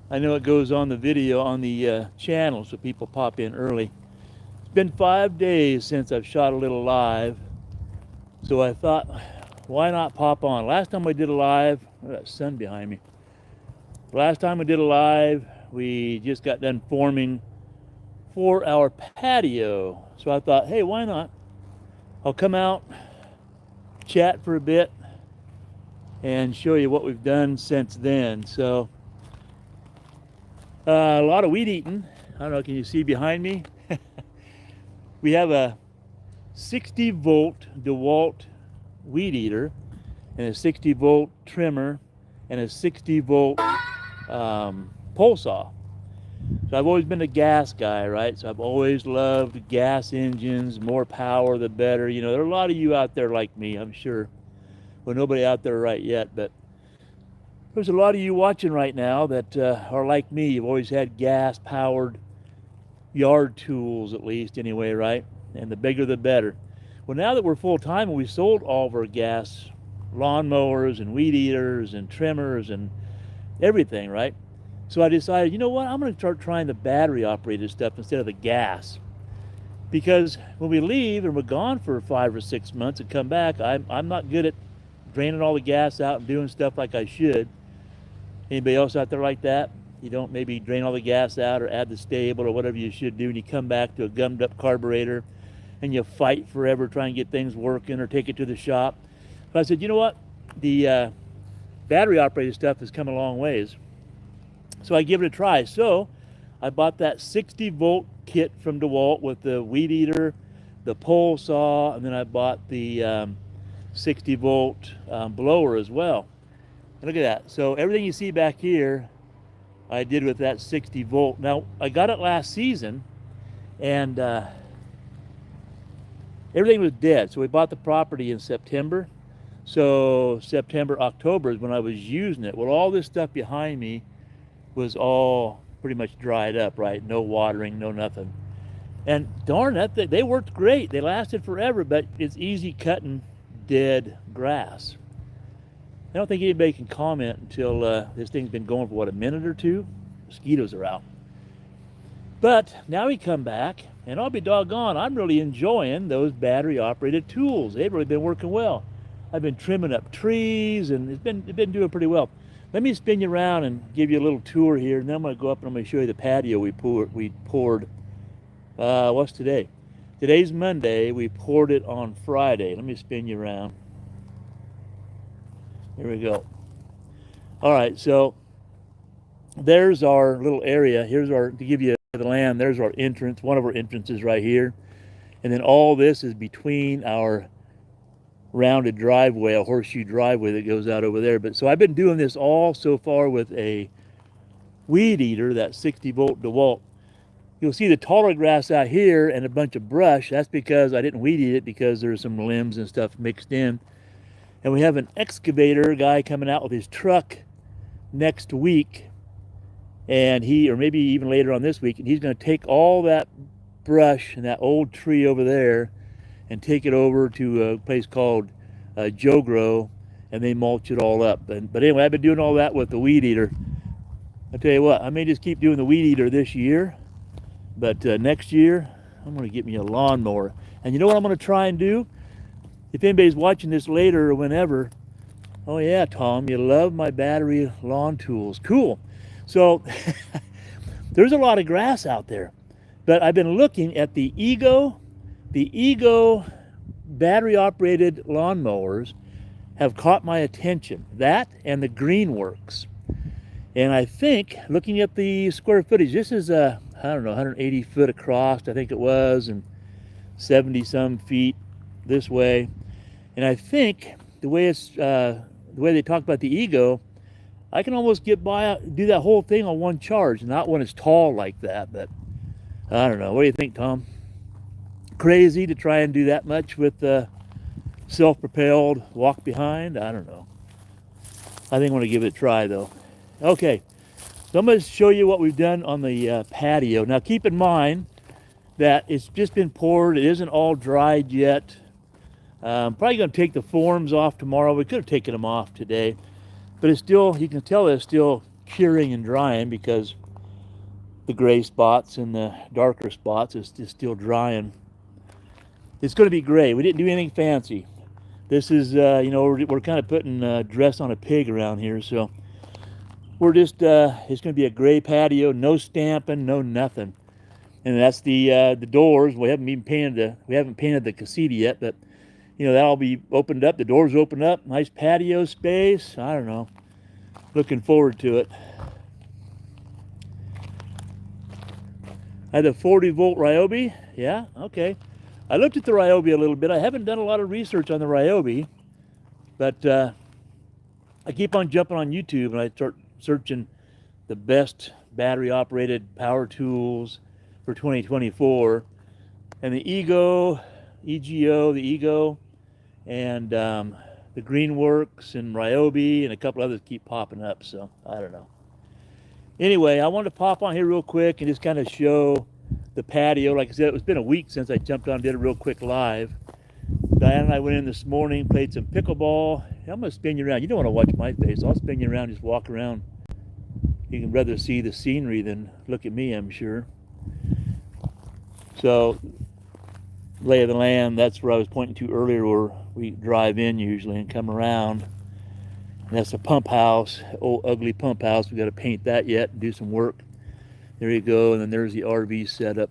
I know it goes on the video on the channel, so people pop in early. It's been 5 days since I've shot a little live, so I thought, why not pop on? Last time I did a live, oh, that sun behind me. Last time I did a live, we just got done forming for our patio. So I thought, hey, why not? I'll come out, chat for a bit, and show you what we've done since then. So a lot of weed eating. I don't know, can you see behind me? We have a 60 volt DeWalt weed eater and a 60 volt trimmer and a 60 volt pole saw. So I've always been a gas guy, right? So I've always loved gas engines, more power the better. You know, there are a lot of you out there like me, I'm sure. Well, nobody out there right yet, but there's a lot of you watching right now that are like me. You've always had gas powered yard tools, at least anyway, right? And the bigger the better. Well, now that we're full time and we sold all of our gas lawnmowers and weed eaters and trimmers and everything, right? So I decided, you know what, I'm going to start trying the battery operated stuff instead of the gas. Because when we leave and we're gone for 5 or 6 months and come back, I'm not good at draining all the gas out and doing stuff like I should. Anybody else out there like that? You don't maybe drain all the gas out or add the stable or whatever you should do, and you come back to a gummed up carburetor and you fight forever trying to get things working or take it to the shop. But I said, you know what? The battery operated stuff has come a long ways. So I give it a try. So I bought that 60 volt kit from DeWalt with the weed eater, the pole saw, and then I bought the 60 volt blower as well. And look at that. So everything you see back here, I did with that 60 volt. Now, I got it last season, and everything was dead. So we bought the property in September. So September, October is when I was using it. Well, all this stuff behind me was all pretty much dried up, right? No watering, no nothing. And darn that, they worked great. They lasted forever, but it's easy cutting dead grass. I don't think anybody can comment until this thing's been going for, what, a minute or two? Mosquitoes are out. But now we come back, and I'll be doggone, I'm really enjoying those battery-operated tools. They've really been working well. I've been trimming up trees, and it's been doing pretty well. Let me spin you around and give you a little tour here, and then I'm going to go up and I'm going to show you the patio we poured. What's today? Today's Monday. We poured it on Friday. Let me spin you around. Here we go. All right, so there's our little area. Here's our, to give you the land, there's our entrance, one of our entrances right here. And then all this is between our rounded driveway, a horseshoe driveway that goes out over there. But so I've been doing this all so far with a weed eater, that 60 volt DeWalt. You'll see the taller grass out here and a bunch of brush. That's because I didn't weed eat it, because there's some limbs and stuff mixed in. And we have an excavator guy coming out with his truck next week, and he, or maybe even later on this week, and he's going to take all that brush and that old tree over there and take it over to a place called Joe Grow, and they mulch it all up. But anyway, I've been doing all that with the weed eater. I'll tell you what, I may just keep doing the weed eater this year, but next year I'm going to get me a lawnmower. And you know what I'm going to try and do? If anybody's watching this later or whenever, oh yeah, Tom, you love my battery lawn tools. Cool. So there's a lot of grass out there, but I've been looking at the Ego battery operated lawnmowers have caught my attention. That and the Greenworks. And I think, looking at the square footage, this is I don't know, 180 foot across, I think it was, and 70 some feet this way. And I think the way they talk about the Ego, I can almost get by, do that whole thing on one charge, not when it's tall like that. But I don't know. What do you think, Tom? Crazy to try and do that much with self-propelled walk behind? I don't know. I think I'm going to give it a try, though. Okay, so I'm going to show you what we've done on the patio. Now, keep in mind that it's just been poured. It isn't all dried yet. Probably going to take the forms off tomorrow. We could have taken them off today, but it's still, you can tell it's still curing and drying because the gray spots and the darker spots is still drying. It's going to be great. We didn't do anything fancy. This is, we're kind of putting dress on a pig around here, so we're just, it's going to be a gray patio, no stamping, no nothing. And that's the doors. We haven't painted the casita yet, but that'll be opened up. The doors open up. Nice patio space. I don't know. Looking forward to it. I had a 40-volt Ryobi. Yeah, okay. I looked at the Ryobi a little bit. I haven't done a lot of research on the Ryobi, but I keep on jumping on YouTube and I start searching the best battery-operated power tools for 2024. And the EGO, and the Greenworks and Ryobi and a couple others keep popping up, so I don't know. Anyway, I wanted to pop on here real quick and just kind of show the patio. Like I said, it's been a week since I jumped on and did a real quick live. Diane and I went in this morning, played some pickleball. I'm going to spin you around. You don't want to watch my face. I'll spin you around, just walk around. You can rather see the scenery than look at me, I'm sure. So, lay of the land, that's where I was pointing to earlier, where we drive in usually and come around. And that's a pump house, old ugly pump house. We got to paint that yet and do some work. There you go, and then there's the RV setup.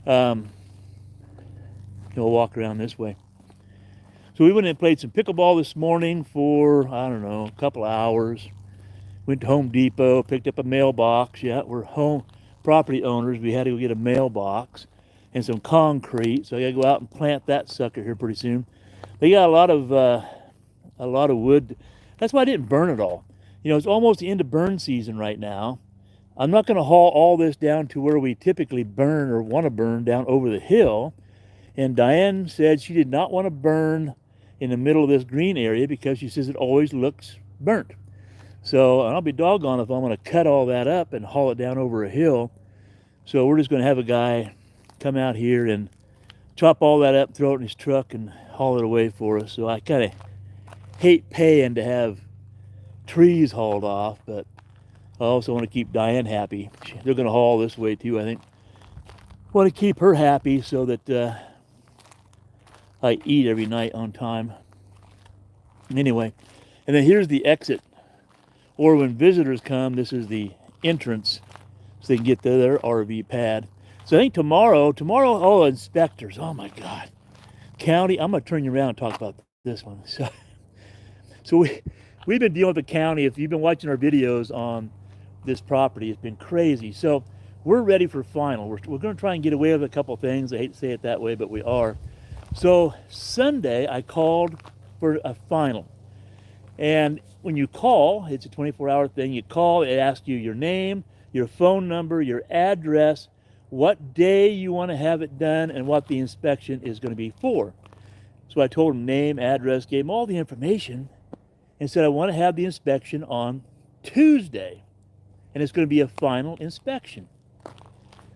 We'll walk around this way. So we went and played some pickleball this morning for, I don't know, a couple of hours. Went to Home Depot, picked up a mailbox. Yeah, we're home property owners. We had to go get a mailbox and some concrete. So I got to go out and plant that sucker here pretty soon. They got a lot of wood. That's why I didn't burn it all. It's almost the end of burn season right now. I'm not going to haul all this down to where we typically burn or want to burn down over the hill. And Diane said she did not want to burn in the middle of this green area because she says it always looks burnt. So I'll be doggone if I'm going to cut all that up and haul it down over a hill. So we're just going to have a guy come out here and chop all that up, throw it in his truck, and haul it away for us. So I kind of hate paying to have trees hauled off, but I also want to keep Diane happy. They're going to haul this way too, I think. Want to keep her happy so that I eat every night on time. Anyway, and then here's the exit. Or when visitors come, this is the entrance so they can get to their RV pad. So I think tomorrow, oh, inspectors, oh my God. County, I'm going to turn you around and talk about this one. So we've been dealing with the county. If you've been watching our videos on this property, it's been crazy. So we're ready for final. We're going to try and get away with a couple things. I hate to say it that way, but we are. So Sunday, I called for a final. And when you call, it's a 24-hour thing. You call, it asks you your name, your phone number, your address, what day you want to have it done, and what the inspection is going to be for. So I told him name, address, gave him all the information, and said I want to have the inspection on Tuesday. And it's going to be a final inspection.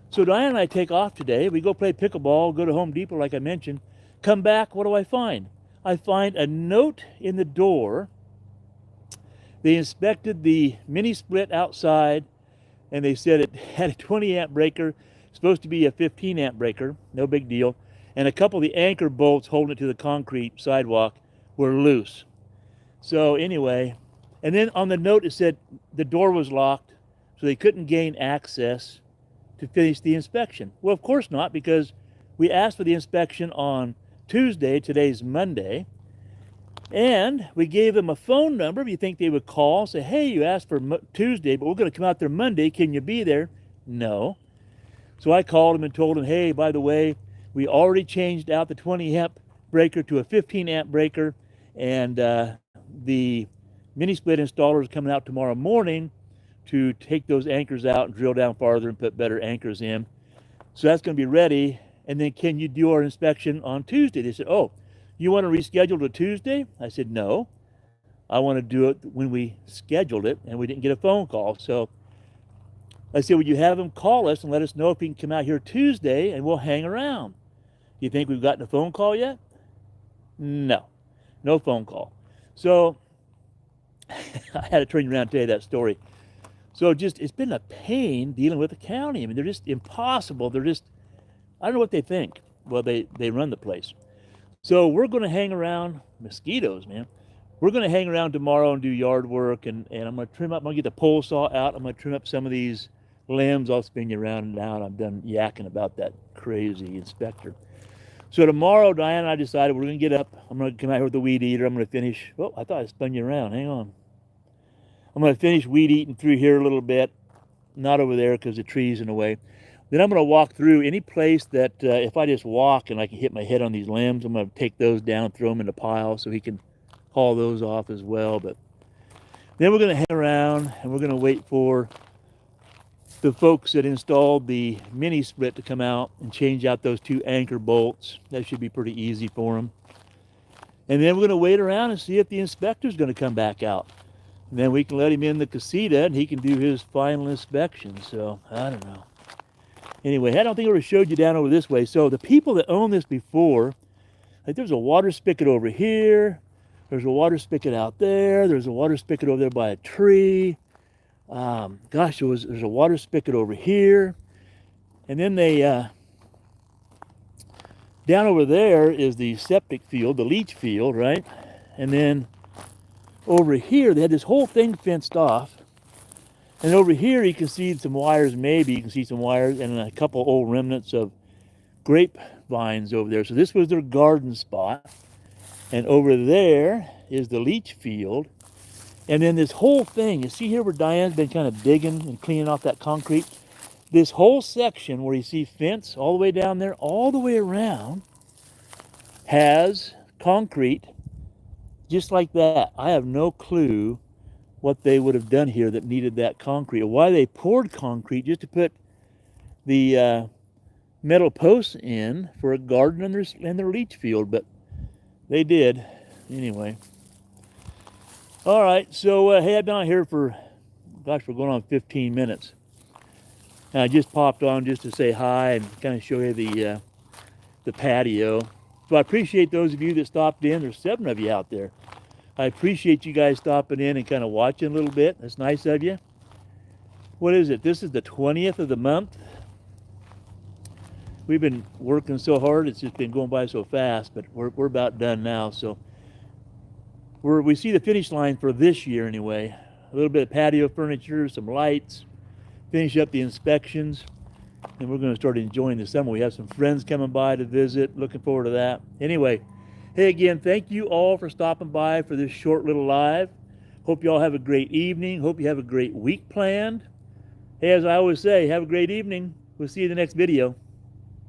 So Diane and I take off today. We go play pickleball, go to Home Depot like I mentioned. Come back, what do I find? I find a note in the door. They inspected the mini split outside, and they said it had a 20 amp breaker, supposed to be a 15 amp breaker, no big deal. And a couple of the anchor bolts holding it to the concrete sidewalk were loose. So anyway, and then on the note it said the door was locked, so they couldn't gain access to finish the inspection. Well, of course not, because we asked for the inspection on Tuesday, today's Monday, and we gave them a phone number. If you think they would call, say, hey, you asked for Tuesday, but we're going to come out there Monday. Can you be there? No. So I called them and told them, hey, by the way, we already changed out the 20 amp breaker to a 15 amp breaker, and the mini split installer is coming out tomorrow morning to take those anchors out and drill down farther and put better anchors in. So that's going to be ready. And then can you do our inspection on Tuesday? They said, oh, you want to reschedule to Tuesday? I said, no, I want to do it when we scheduled it, and we didn't get a phone call. So I said, would you have them call us and let us know if we can come out here Tuesday, and we'll hang around. Do you think we've gotten a phone call yet? No phone call. So I had to turn around and tell you that story. So it's been a pain dealing with the county. I mean, they're just impossible. I don't know what they think. Well, they run the place. So we're going to hang around. Mosquitoes, man. We're going to hang around tomorrow and do yard work, and I'm going to trim up. I'm going to get the pole saw out. I'm going to trim up some of these limbs. I'll spin you around and out. I'm done yakking about that crazy inspector. So tomorrow, Diane and I decided we're going to get up. I'm going to come out here with the weed eater. I'm going to finish. Oh, I thought I spun you around. Hang on. I'm going to finish weed eating through here a little bit. Not over there because the tree's in the way. Then I'm going to walk through any place that if I just walk and I can hit my head on these limbs, I'm going to take those down, throw them in a pile so he can haul those off as well. But then we're going to hang around and we're going to wait for the folks that installed the mini split to come out and change out those 2 anchor bolts. That should be pretty easy for them. And then we're going to wait around and see if the inspector's going to come back out. And then we can let him in the casita and he can do his final inspection. So, I don't know. Anyway, I don't think I ever showed you down over this way. So the people that owned this before, like there's a water spigot over here. There's a water spigot out there. There's a water spigot over there by a tree. Gosh, there's a water spigot over here. And then they, down over there is the septic field, the leach field, right? And then over here, they had this whole thing fenced off. And over here, you can see some wires, maybe. You can see some wires and a couple old remnants of grapevines over there. So this was their garden spot. And over there is the leach field. And then this whole thing, you see here where Diane's been kind of digging and cleaning off that concrete? This whole section where you see fence all the way down there, all the way around, has concrete just like that. I have no clue what they would have done here that needed that concrete, or why they poured concrete just to put the metal posts in for a garden and their leach field, but they did anyway. All right, so hey, I've been out here for, gosh, we're going on 15 minutes. And I just popped on just to say hi and kind of show you the patio. So I appreciate those of you that stopped in. There's 7 of you out there. I appreciate you guys stopping in and kind of watching a little bit. That's nice of you. What is it? This is the 20th of the month. We've been working so hard, it's just been going by so fast, but we're about done now. So we see the finish line for this year anyway. A little bit of patio furniture, some lights, finish up the inspections, and we're going to start enjoying the summer. We have some friends coming by to visit. Looking forward to that. Anyway, hey, again, thank you all for stopping by for this short little live. Hope you all have a great evening. Hope you have a great week planned. Hey, as I always say, have a great evening. We'll see you in the next video.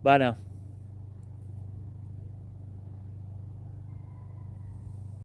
Bye now.